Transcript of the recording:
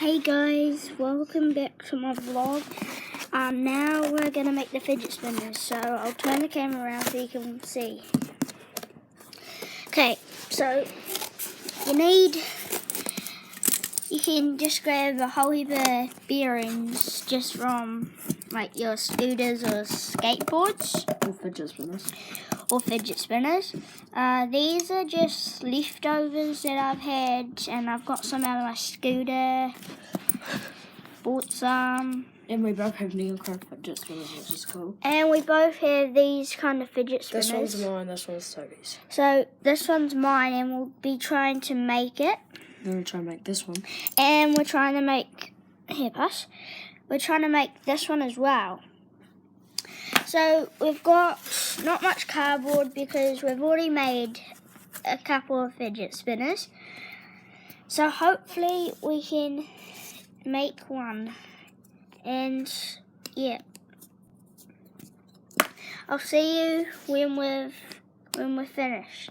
Hey guys, welcome back to my vlog. Now we're gonna make the fidget spinners, so I'll turn the camera around so you can see. Okay, so you can just grab a whole heap of bearings just from like your scooters or skateboards. Or fidget spinners. These are just leftovers that I've had, and I've got some out of my scooter. Bought some. And we both have neon card fidget spinners, which is cool. And we both have these kind of fidget spinners. This one's mine, this one's Toby's. So this one's mine, and we'll be trying to make it. I'm going to try and make this one. And we're trying to make, we're trying to make this one as well. So we've got not much cardboard because we've already made a couple of fidget spinners. So hopefully we can make one. And yeah, I'll see you when we're finished.